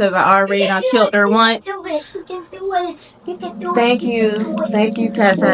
Because I already done killed her once. You can do it. You can do it. Thank you. Thank you, Tata.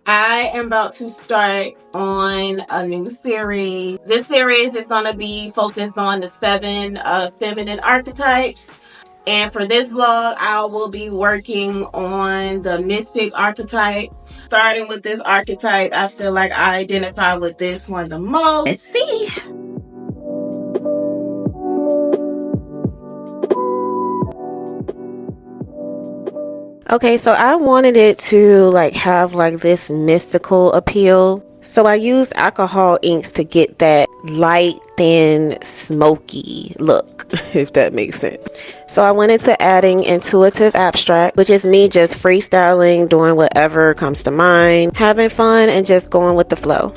I am about to start on a new series. This series is going to be focused on the 7 feminine archetypes. And for this vlog, I will be working on the mystic archetype. Starting with this archetype, I feel like I identify with this one the most. Let's see. Okay, so I wanted it to like have like this mystical appeal. So I used alcohol inks to get that light, thin, smoky look, if that makes sense. So I went into adding intuitive abstract, which is me just freestyling, doing whatever comes to mind, having fun, and just going with the flow.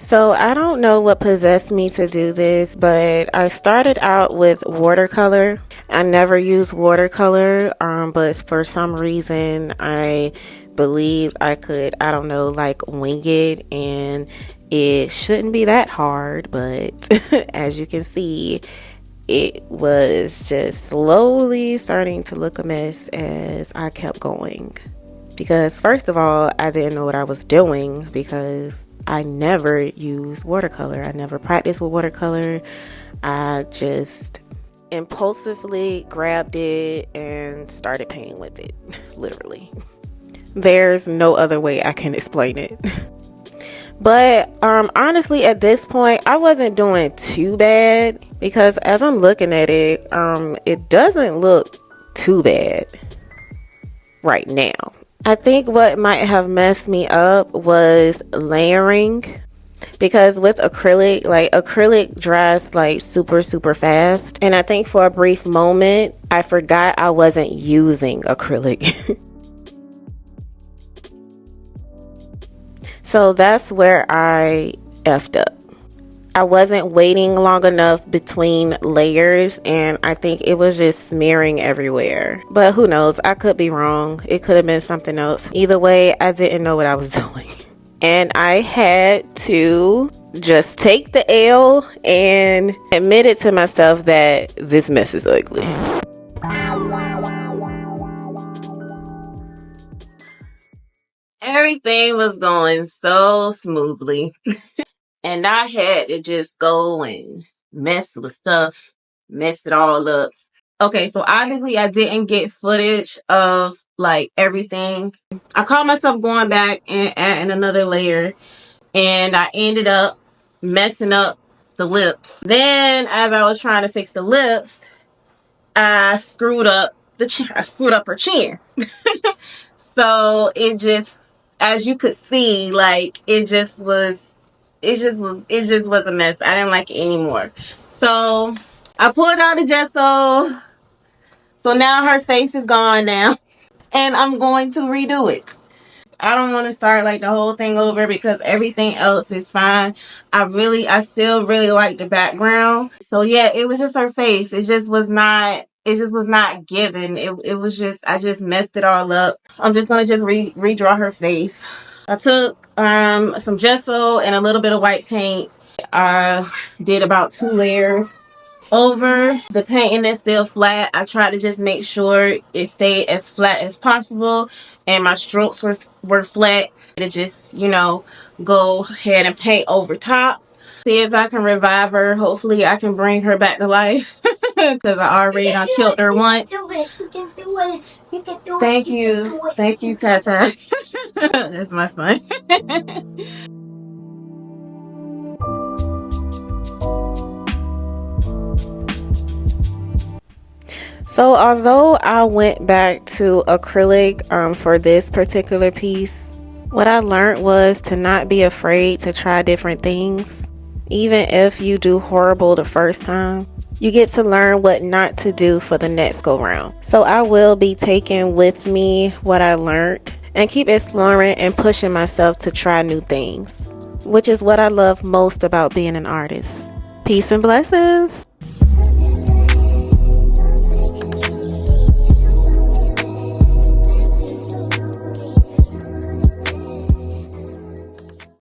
So I don't know what possessed me to do this, but I started out with watercolor. I never use watercolor, but for some reason I believe I could, I don't know, like wing it, and it shouldn't be that hard, but as you can see, it was just slowly starting to look a mess as I kept going. Because first of all, I didn't know what I was doing because I never used watercolor. I never practiced with watercolor. I just impulsively grabbed it and started painting with it, literally. There's no other way I can explain it. But honestly, at this point, I wasn't doing too bad because as I'm looking at it, it doesn't look too bad right now. I think what might have messed me up was layering, because with acrylic, like acrylic dries like super fast, and I think for a brief moment I forgot I wasn't using acrylic. So that's where I effed up. I wasn't waiting long enough between layers, and I think it was just smearing everywhere. But who knows? I could be wrong. It could have been something else. Either way, I didn't know what I was doing. And I had to just take the L and admit it to myself that this mess is ugly. Everything was going so smoothly. And I had to just go and mess with stuff, mess it all up. Okay, so obviously I didn't get footage of like everything. I caught myself going back and adding another layer, and I ended up messing up the lips. Then as I was trying to fix the lips, I screwed up her chin. So it just, as you could see, like it just was a mess. I didn't like it anymore. So I pulled out the gesso. So now her face is gone now. And I'm going to redo it. I don't want to start like the whole thing over because everything else is fine. I still really like the background. So yeah, it was just her face. It just was not given. It was just, I just messed it all up. I'm just going to just redraw her face. I took some gesso and a little bit of white paint. I did about 2 layers. Over the painting is still flat. I tried to just make sure it stayed as flat as possible, and my strokes were flat. To just, go ahead and paint over top. See if I can revive her. Hopefully I can bring her back to life. Because I already done killed her once. You can do it. You can do it. Thank you. Thank you, Tata. That's my son. So although I went back to acrylic for this particular piece, What I learned was to not be afraid to try different things. Even if you do horrible the first time, you get to learn what not to do for the next go round. So I will be taking with me what I learned and keep exploring and pushing myself to try new things, which is what I love most about being an artist. Peace and blessings.